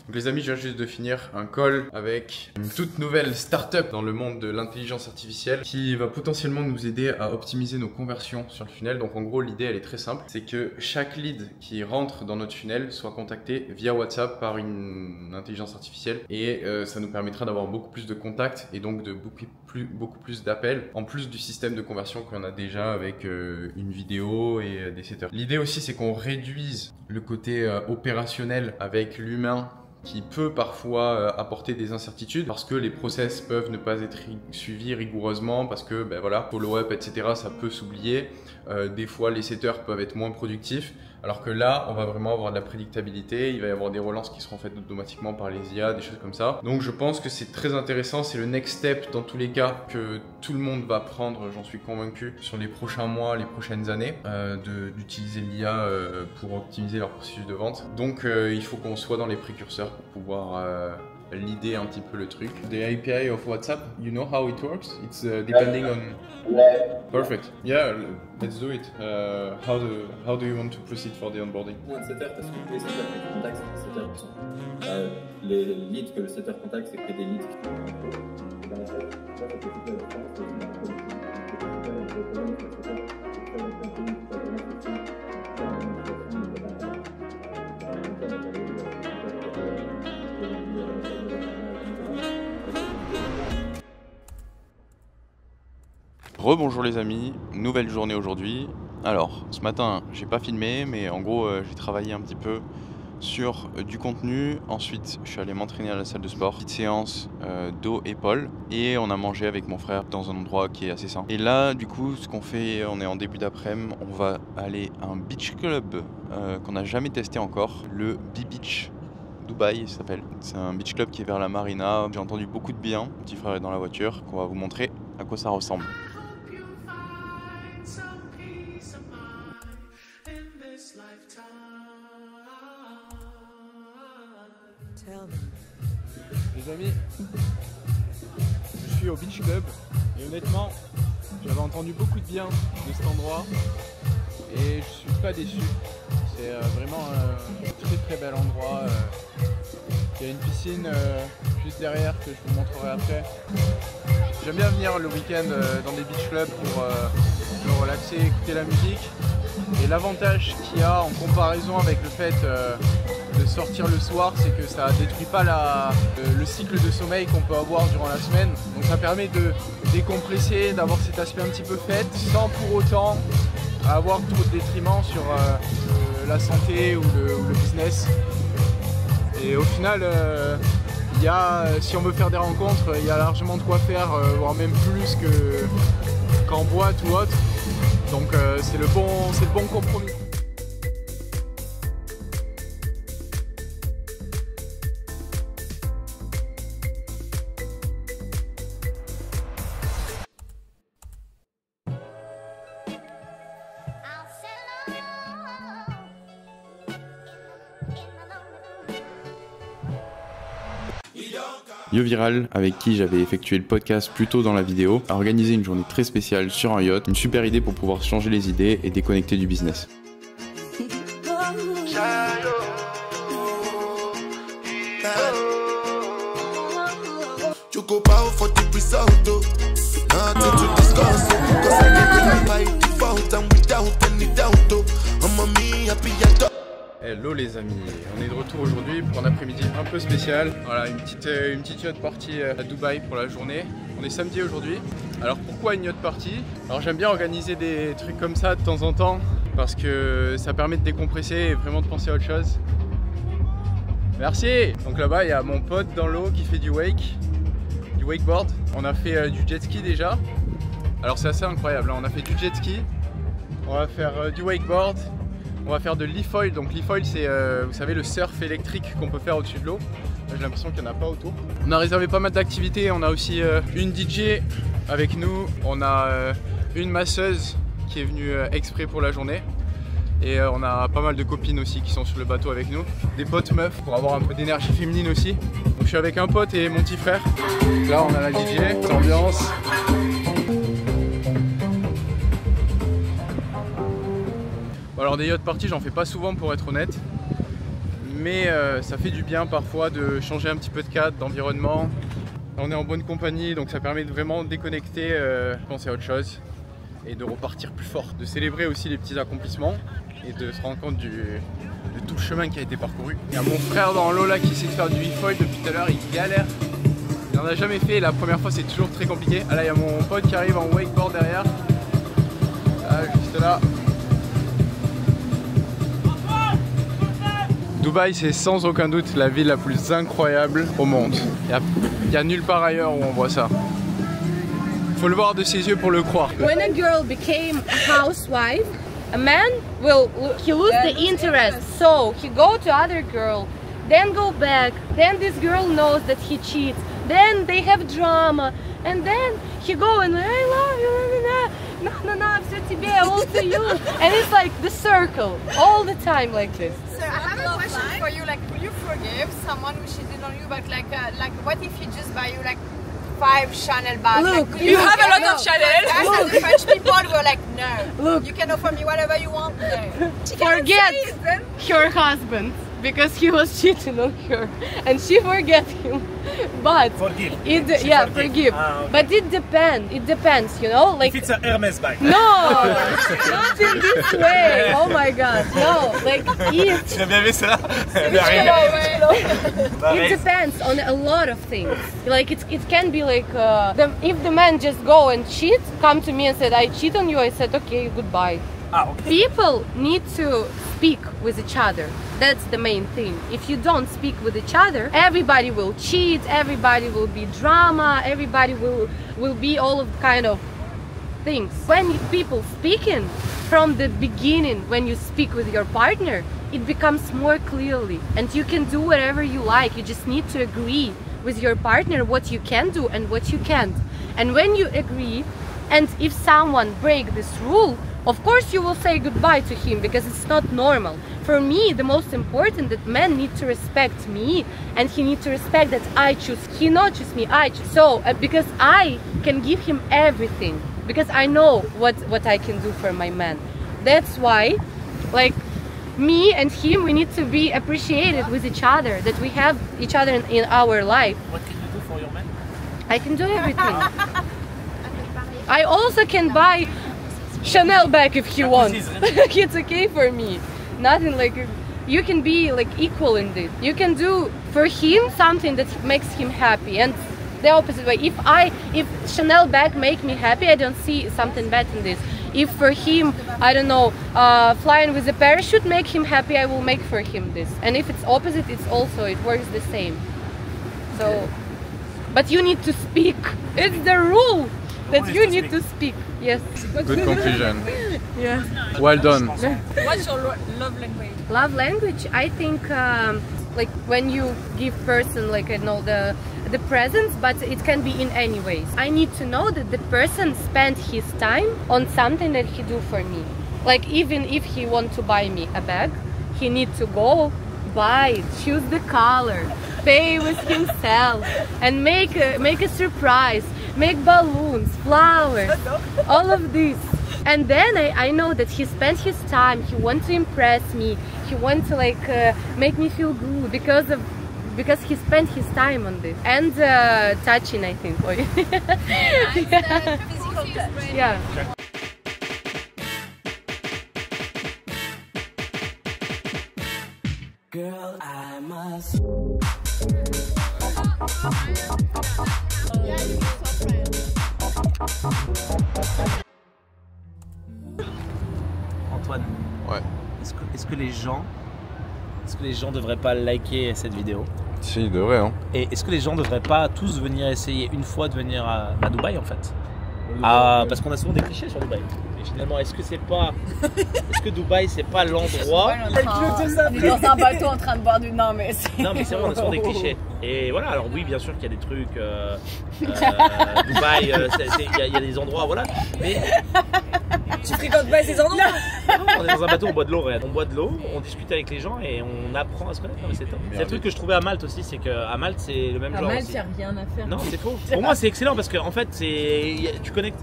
Donc les amis, je viens juste de finir un call avec une toute nouvelle startup dans le monde de l'intelligence artificielle qui va potentiellement nous aider à optimiser nos conversions sur le funnel. Donc en gros, l'idée elle est très simple, c'est que chaque lead qui rentre dans notre funnel soit contacté via WhatsApp par une intelligence artificielle et ça nous permettra d'avoir beaucoup plus de contacts et donc de beaucoup plus d'appels en plus du système de conversion qu'on a déjà avec une vidéo et des setters. L'idée aussi c'est qu'on réduise le côté opérationnel avec l'humain qui peut parfois apporter des incertitudes parce que les process peuvent ne pas être suivis rigoureusement parce que ben voilà, follow-up etc ça peut s'oublier, des fois les setters peuvent être moins productifs alors que là on va vraiment avoir de la prédictabilité, il va y avoir des relances qui seront faites automatiquement par les IA, des choses comme ça. Donc je pense que c'est très intéressant, c'est le next step dans tous les cas que tout le monde va prendre, j'en suis convaincu, sur les prochains mois, les prochaines années, d'utiliser l'IA pour optimiser leur processus de vente. Donc il faut qu'on soit dans les précurseurs pour pouvoir l'idée un petit peu le truc. The API of WhatsApp, you know how it works? It's depending on... Perfect. Yeah, let's do it. How do you want to proceed for the onboarding? Un setter, parce que les setters que tu contactes, c'est des setters qui sont... les leads que le setter contacte, c'est que des leads qui sont... Rebonjour les amis, nouvelle journée aujourd'hui. Alors ce matin j'ai pas filmé mais en gros j'ai travaillé un petit peu sur du contenu. Ensuite je suis allé m'entraîner à la salle de sport, petite séance dos épaules et on a mangé avec mon frère dans un endroit qui est assez sain. Et là du coup ce qu'on fait, on est en début d'après-midi, on va aller à un beach club qu'on n'a jamais testé encore, le B-Beach Dubaï ça s'appelle. C'est un beach club qui est vers la marina, j'ai entendu beaucoup de bien, mon petit frère est dans la voiture, qu'on va vous montrer à quoi ça ressemble. Les amis, je suis au Beach Club et honnêtement, j'avais entendu beaucoup de bien de cet endroit et je suis pas déçu. C'est vraiment un très bel endroit. Il y a une piscine juste derrière que je vous montrerai après. J'aime bien venir le week-end dans des beach clubs pour me relaxer, écouter la musique. Et l'avantage qu'il y a en comparaison avec le fait de sortir le soir, c'est que ça détruit pas le cycle de sommeil qu'on peut avoir durant la semaine. Donc ça permet de décompresser, d'avoir cet aspect un petit peu fête, sans pour autant avoir trop de détriment sur la santé ou le business. Et au final, si on veut faire des rencontres, il y a largement de quoi faire, voire même plus qu'en boîte ou autre. Donc c'est le bon compromis. Yo Viral, avec qui j'avais effectué le podcast plus tôt dans la vidéo, a organisé une journée très spéciale sur un yacht, une super idée pour pouvoir changer les idées et déconnecter du business. Hello les amis, on est de retour aujourd'hui pour un après-midi un peu spécial. Voilà, une petite yacht party à Dubaï pour la journée. On est samedi aujourd'hui. Alors pourquoi une yacht party? Alors j'aime bien organiser des trucs comme ça de temps en temps parce que ça permet de décompresser et vraiment de penser à autre chose. Merci. Donc là-bas il y a mon pote dans l'eau qui fait du wakeboard. On a fait du jet ski déjà. Alors c'est assez incroyable, on a fait du jet ski, on va faire du wakeboard. On va faire de l'e-foil, donc l'e-foil c'est vous savez le surf électrique qu'on peut faire au-dessus de l'eau. J'ai l'impression qu'il n'y en a pas autour. On a réservé pas mal d'activités. On a aussi une DJ avec nous. On a une masseuse qui est venue exprès pour la journée. Et on a pas mal de copines aussi qui sont sur le bateau avec nous. Des potes meufs pour avoir un peu d'énergie féminine aussi. Donc je suis avec un pote et mon petit frère. Là on a la DJ, l'ambiance. Alors des yacht parties j'en fais pas souvent pour être honnête. Mais ça fait du bien parfois de changer un petit peu de cadre, d'environnement. On est en bonne compagnie donc ça permet de vraiment déconnecter, penser à autre chose. Et de repartir plus fort, de célébrer aussi les petits accomplissements et de se rendre compte de tout le chemin qui a été parcouru. Il y a mon frère dans l'eau là qui essaie de faire du e-foil depuis tout à l'heure, il galère. Il n'en a jamais fait, la première fois c'est toujours très compliqué. Ah là il y a mon pote qui arrive en wakeboard derrière. Là, juste là. Dubaï c'est sans aucun doute la ville la plus incroyable au monde. Il y a nulle part ailleurs où on voit ça. Faut le voir de ses yeux pour le croire. When a girl became a housewife, a man he lose the interest, so he go to other girl, then go back, then this girl knows that he cheats, then they have drama, and then he go and I love you, no, все тебе, all to you, and it's like the circle all the time like this. Sir, I have a question for you. Like, will you forgive someone who cheated on you? But like what if he just buy you like 5 Chanel bags? Look, like, you have a lot of Chanel. Look. The French people were like, no. Look. You can offer me whatever you want. No. Forget her husband because he was cheating on her, and she forget him. But forgive. Forgive. Okay. But it depends, you know. Like if it's a Hermes bag. No, not in this way. Oh my God, no. Like if. Tu l'as bien vu ça? It depends on a lot of things. Like it can be like if the man just go and cheat, come to me and said I cheat on you. I said okay, goodbye. Okay. People need to speak with each other. That's the main thing. If you don't speak with each other, everybody will cheat, everybody will be drama, everybody will be all of kind of things. When people speaking from the beginning, when you speak with your partner, it becomes more clearly and you can do whatever you like. You just need to agree with your partner what you can do and what you can't. And when you agree, and if someone break this rule, of course you will say goodbye to him because it's not normal. For me, the most important that men need to respect me and he need to respect that I choose. He not choose me, I choose. So because I can give him everything, because I know what I can do for my man. That's why, like, me and him, we need to be appreciated with each other, that we have each other in our life. What can you do for your man? I can do everything. I also can buy Chanel bag if he wants. It's okay for me. Nothing like, you can be like equal in this. You can do for him something that makes him happy, and the opposite way. If Chanel bag make me happy, I don't see something bad in this. If for him, I don't know, flying with a parachute make him happy, I will make for him this. And if it's opposite, it works the same. So, but you need to speak. It's the rule that you need to speak. Yes. Good conclusion. Yeah. Well done. What's your love language? Love language, I think, like when you give person, like, I know, the presents, but it can be in any ways. I need to know that the person spent his time on something that he do for me. Like, even if he want to buy me a bag, he need to go buy it, choose the color, pay with himself, and make a surprise, make balloons, flowers, all of this. And then I know that he spent his time, he want to impress me, he want to like make me feel good because he spent his time on this. And touching, I think. Physical touch. Yeah. Girl, I must. Antoine. Ouais. Est-ce que les gens devraient pas liker cette vidéo? Si, ils devraient, hein. Et est-ce que les gens devraient pas tous venir essayer une fois de venir à Dubaï en fait? Parce qu'on a souvent des clichés sur Dubaï. Et finalement, est-ce que Dubaï c'est pas l'endroit? On est dans un bateau en train de boire du. Non mais c'est vrai, on a souvent des clichés. Et voilà, alors oui, bien sûr qu'il y a des trucs. Dubaï, il y a des endroits, voilà. Mais. Tu fréquentes pas ces endroits? On est dans un bateau, on boit de l'eau, on boit de l'eau, on discute avec les gens et on apprend à se connaître. Non, mais c'est top. C'est le truc que je trouvais à Malte aussi, c'est qu'à Malte c'est le même genre. À Malte, il n'y a rien à faire. Non, c'est faux. Pour moi, c'est excellent parce qu'en fait, tu connectes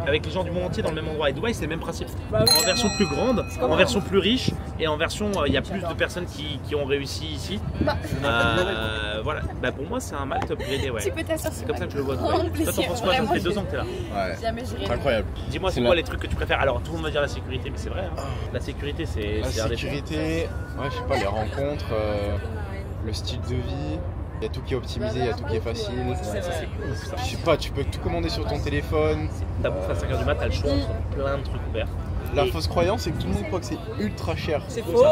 avec les gens du monde entier dans le même endroit. Et Dubaï, c'est le même principe. En version plus grande, en version plus riche et en version, il y a plus de personnes qui ont réussi ici. Voilà. Pour moi, c'est un Malte upgradé, ouais. Tu peux t'asseoir. C'est comme ça que je le vois. Toi, t'en penses quoi? Ça fait 2 ans que t'es là. Ouais. Incroyable. Dis-moi, c'est quoi les trucs que tu préfères? Alors, tout le monde va dire la sécurité, mais c'est vrai. Hein. La sécurité, c'est la sécurité, ouais, je sais pas, les rencontres, le style de vie. Il y a tout qui est optimisé, il y a tout qui est facile. Je sais pas, tu peux tout commander sur ton téléphone. T'as bouffe à 5h du mat, t'as le choix entre plein de trucs ouverts. La fausse croyance, c'est que tout le monde croit que c'est ultra cher. C'est faux,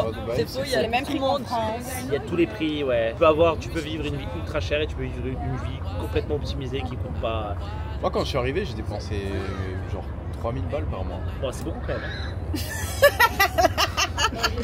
il y a les mêmes prix qu'en France. Il y a tous les prix, ouais. Tu peux vivre une vie ultra chère et tu peux vivre une vie complètement optimisée qui coûte pas. Moi, quand je suis arrivé, j'ai dépensé genre 3000 balles par mois. Bon, c'est beaucoup quand même.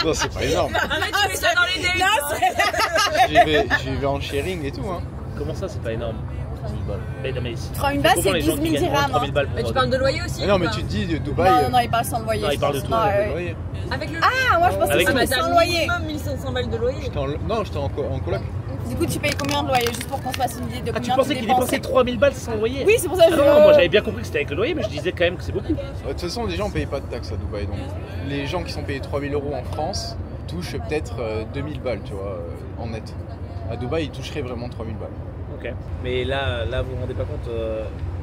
Non, c'est pas énorme. Tu mets ça dans les délits. J'y vais en sharing et tout. Hein. Comment ça, c'est pas énorme? 3000 balles. Mais non, mais 3000 balles, c'est 12 000 dirhams. Mais tu parles de loyer aussi? Non, mais tu te dis Dubaï. Non, il parle sans loyer. Non, il parle de tout. Avec le moi je pensais que c'était sans loyer. Minimum 1500 balles de loyer. Non, j'étais en coloc. Du coup, tu payes combien de loyer? Juste pour qu'on se fasse une idée de combien tu pensais qu'il dépensait 3000 balles sans loyer? Oui, c'est pour ça que Non, moi j'avais bien compris que c'était avec le loyer, mais je disais quand même que c'est beaucoup. De toute façon, les gens ne payent pas de taxes à Dubaï. Donc, les gens qui sont payés 3000 € en France touchent peut-être 2000 balles, tu vois, en net. À Dubaï, ils toucheraient vraiment 3000 balles. Ok. Mais là vous vous rendez pas compte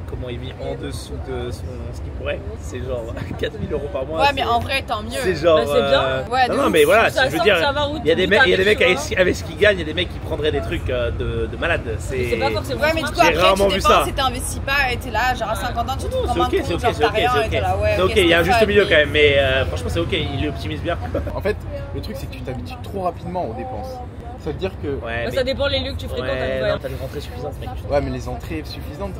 comment il vit en dessous de ce qu'il pourrait? C'est genre 4000 € par mois. Ouais, mais en vrai, tant mieux. C'est genre. C'est bien. Ouais, non, mais voilà, je veux dire, il y a des mecs avec ce qu'ils gagnent, il y a des mecs qui prendraient des trucs de malade. C'est pas forcément. Ouais, mais du coup, après, tu dépenses et t'investis pas et t'es là, genre à 50 ans, tu te prends un coup, genre t'as rien et t'es là, ouais. C'est ok, il y a un juste milieu quand même, mais franchement, c'est ok, il optimise bien. En fait, le truc, c'est que tu t'habitues trop rapidement aux dépenses. Ça veut dire que. Ouais, ça dépend les lieux que tu fréquentes à Dubaï. Non, t'as des rentrées suffisantes, mec. Ouais, mais les entrées suffisantes.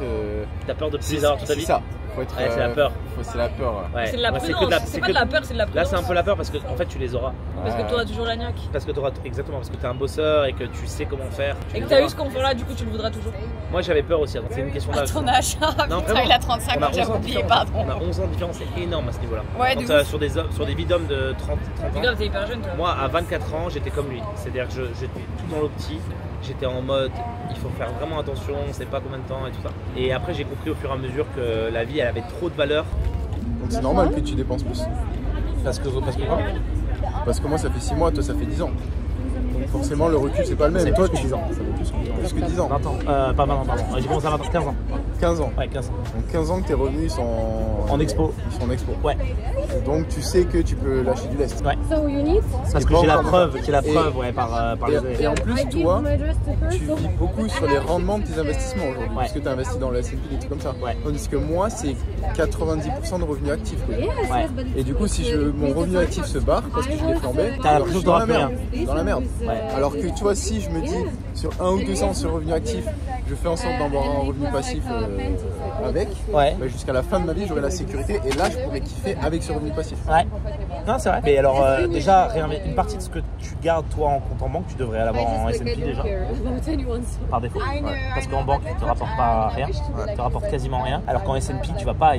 T'as peur de plus les avoir toute ta vie? C'est ça. Faut être, c'est la peur. C'est la peur. Ouais. C'est de la prudence. C'est pas de la peur, c'est de la prudence. Là, c'est un peu la peur parce que en fait, tu les auras. Parce que t'auras toujours la niaque. Parce que exactement, parce que t'es un bosseur et que tu sais comment faire. Et que t'as eu ce confort-là, du coup, tu le voudras toujours. Moi, j'avais peur aussi. C'est une question d'âge. Ton âge. Non, putain, il a 35 ans, j'ai oublié, pardon. On a 11 ans de différence, c'est énorme à ce niveau-là. Ouais, sur des vies d'hommes de 30 ans. T'es hyper jeune, toi. Moi, à 24 ans, j'étais comme lui. C'est-à-dire que j'étais tout dans l'optique. J'étais en mode, il faut faire vraiment attention, on sait pas combien de temps et tout ça. Et après, j'ai compris au fur et à mesure que la vie, elle avait trop de valeur. Donc c'est normal que tu dépenses plus. Parce que quoi? Parce que moi, ça fait 6 mois, toi, ça fait 10 ans. Donc forcément, le recul, c'est pas le même. C'est toi, plus que 10 ans. Ça fait plus que 10 ans. 20 ans. Pas 20 ans, pardon. J'ai commencé à 15 ans. 15 ans. Ouais, 15 ans. Donc 15 ans que tes revenus sont en expo. Ils sont en expo. Ouais. Donc tu sais que tu peux lâcher du lest. Ouais. Parce que j'ai la preuve, ouais, par et en plus, toi, tu vis beaucoup sur les rendements de tes investissements aujourd'hui. Parce que tu as investi dans le S&P, des trucs comme ça. Ouais. Tandis que moi, c'est 90% de revenus actifs. Ouais. Et du coup, si mon revenu actif se barre parce que je l'ai flambé, je suis dans la merde. Dans la merde. Ouais. Alors que tu vois, si je me dis sur 1 ou 2 ans sur revenu actif, je fais en sorte d'avoir un revenu passif avec, ouais. Bah, jusqu'à la fin de ma vie, j'aurai la sécurité et là, je pourrais kiffer avec ce revenu passif. Ouais. Non, c'est vrai. Mais alors, déjà, une partie de ce que tu gardes toi en compte en banque, tu devrais l'avoir en S&P déjà. Par défaut. Ouais. Parce qu'en banque, il te rapporte pas rien. Il te rapporte quasiment rien. Alors qu'en S&P, il va pas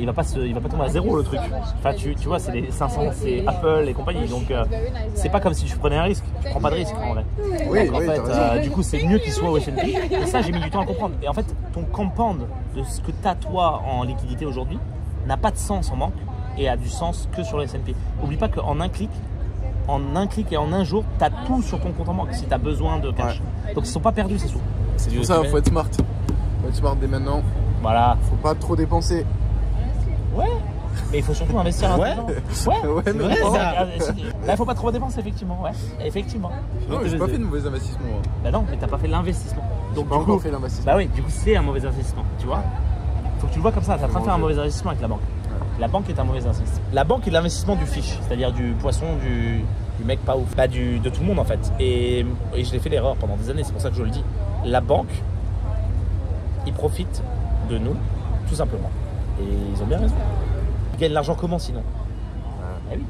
tomber à zéro le truc. Enfin, tu vois, c'est les 500, c'est Apple et compagnie. Donc, c'est pas comme si tu prenais un risque. Tu prends pas de risque en vrai. Oui, donc, en fait, du coup, c'est mieux qu'il soit au S&P. Et ça, j'ai mis du temps à comprendre. Et en fait, ton compound de ce que tu as toi en liquidité aujourd'hui n'a pas de sens en banque et a du sens que sur le S&P. N'oublie pas qu'en un clic et en un jour, tu as tout sur ton compte en banque si tu as besoin de cash. Ouais. Donc ils sont pas perdus ces sous. C'est pour ça, faut être smart. Faut être smart dès maintenant. Voilà. Faut pas trop dépenser. Ouais. Mais il faut surtout investir ouais. Ouais, mais vrai, là, il faut pas trop dépenser, effectivement. Ouais, effectivement. Non, mais j'ai pas fait de mauvais investissement. Bah non, mais t'as pas fait l'investissement. Donc du coup, fait l'investissement. Bah oui, du coup, c'est un mauvais investissement, tu vois. Faut que tu le vois comme ça, t'es en train de faire un mauvais investissement avec la banque. La banque est un mauvais investissement. La banque est l'investissement du fiche, c'est-à-dire du poisson, du mec pas ouf. Bah de tout le monde en fait. Et je l'ai fait l'erreur pendant des années, c'est pour ça que je le dis. La banque, ils profitent de nous, tout simplement. Et ils ont bien raison. Ils gagnent l'argent comment sinon? Ah oui.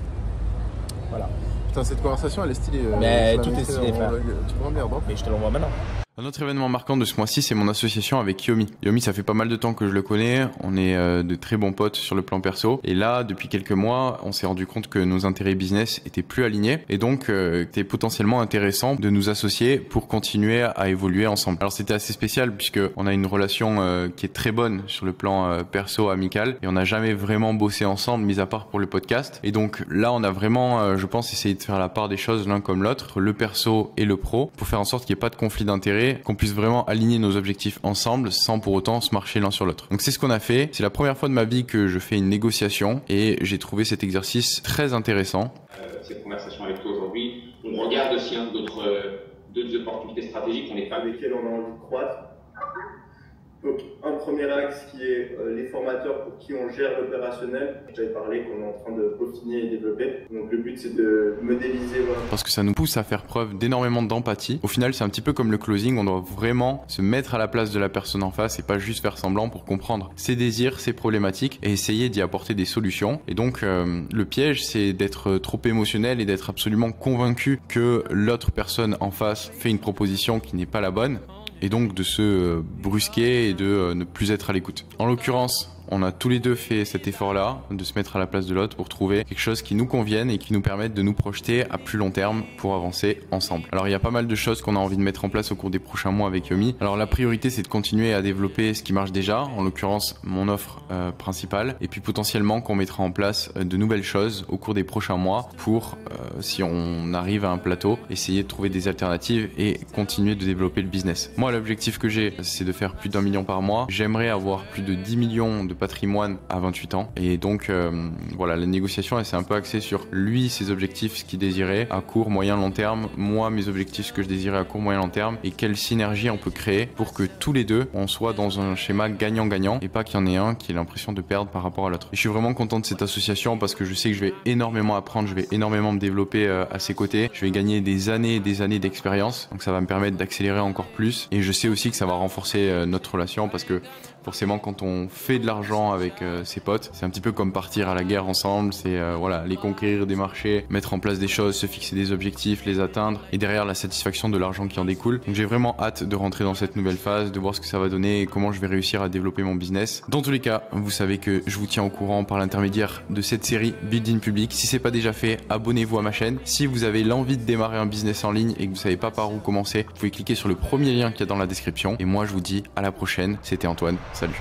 Voilà. Putain, cette conversation elle est stylée. Mais tout est stylé, frère. Tu me rends bien, mais je te l'envoie maintenant. Un autre événement marquant de ce mois-ci, c'est mon association avec Yomi. Yomi, ça fait pas mal de temps que je le connais. On est de très bons potes sur le plan perso. Et là, depuis quelques mois, on s'est rendu compte que nos intérêts business étaient plus alignés. Et donc, c'était potentiellement intéressant de nous associer pour continuer à évoluer ensemble. Alors, c'était assez spécial puisque on a une relation qui est très bonne sur le plan perso, amical. Et on n'a jamais vraiment bossé ensemble, mis à part pour le podcast. Et donc, là, on a vraiment, je pense, essayé de faire la part des choses l'un comme l'autre, le perso et le pro, pour faire en sorte qu'il n'y ait pas de conflit d'intérêts, qu'on puisse vraiment aligner nos objectifs ensemble sans pour autant se marcher l'un sur l'autre. Donc c'est ce qu'on a fait. C'est la première fois de ma vie que je fais une négociation et j'ai trouvé cet exercice très intéressant. Cette conversation avec toi aujourd'hui, on regarde aussi d'autres opportunités stratégiques. On n'est pas avec lesquelles on a envie de croître. Donc un premier axe qui est les formateurs pour qui on gère l'opérationnel. J'avais parlé qu'on est en train de peaufiner et développer. Donc le but c'est de modéliser. Voilà. Parce que ça nous pousse à faire preuve d'énormément d'empathie. Au final c'est un petit peu comme le closing, on doit vraiment se mettre à la place de la personne en face et pas juste faire semblant pour comprendre ses désirs, ses problématiques et essayer d'y apporter des solutions. Et donc le piège c'est d'être trop émotionnel et d'être absolument convaincu que l'autre personne en face fait une proposition qui n'est pas la bonne. Et donc de se brusquer et de ne plus être à l'écoute. En l'occurrence, on a tous les deux fait cet effort-là, de se mettre à la place de l'autre pour trouver quelque chose qui nous convienne et qui nous permette de nous projeter à plus long terme pour avancer ensemble. Alors il y a pas mal de choses qu'on a envie de mettre en place au cours des prochains mois avec Yomi. Alors la priorité c'est de continuer à développer ce qui marche déjà, en l'occurrence mon offre principale, et puis potentiellement qu'on mettra en place de nouvelles choses au cours des prochains mois pour, si on arrive à un plateau, essayer de trouver des alternatives et continuer de développer le business. Moi l'objectif que j'ai c'est de faire plus d'1 million par mois. J'aimerais avoir plus de 10 millions de patrimoine à 28 ans et donc voilà, la négociation elle s'est un peu axée sur lui, ses objectifs, ce qu'il désirait à court, moyen, long terme, moi mes objectifs, ce que je désirais à court, moyen, long terme et quelle synergie on peut créer pour que tous les deux on soit dans un schéma gagnant-gagnant et pas qu'il y en ait un qui ait l'impression de perdre par rapport à l'autre. Je suis vraiment content de cette association parce que je sais que je vais énormément apprendre, je vais énormément me développer à ses côtés, je vais gagner des années et des années d'expérience, donc ça va me permettre d'accélérer encore plus et je sais aussi que ça va renforcer notre relation parce que forcément quand on fait de l'argent avec ses potes, c'est un petit peu comme partir à la guerre ensemble, c'est voilà, aller conquérir des marchés, mettre en place des choses, se fixer des objectifs, les atteindre et derrière la satisfaction de l'argent qui en découle. Donc j'ai vraiment hâte de rentrer dans cette nouvelle phase, de voir ce que ça va donner et comment je vais réussir à développer mon business. Dans tous les cas, vous savez que je vous tiens au courant par l'intermédiaire de cette série Build in Public. Si c'est pas déjà fait, abonnez-vous à ma chaîne. Si vous avez l'envie de démarrer un business en ligne et que vous savez pas par où commencer, vous pouvez cliquer sur le premier lien qu'il y a dans la description. Et moi je vous dis à la prochaine, c'était Antoine. Salut.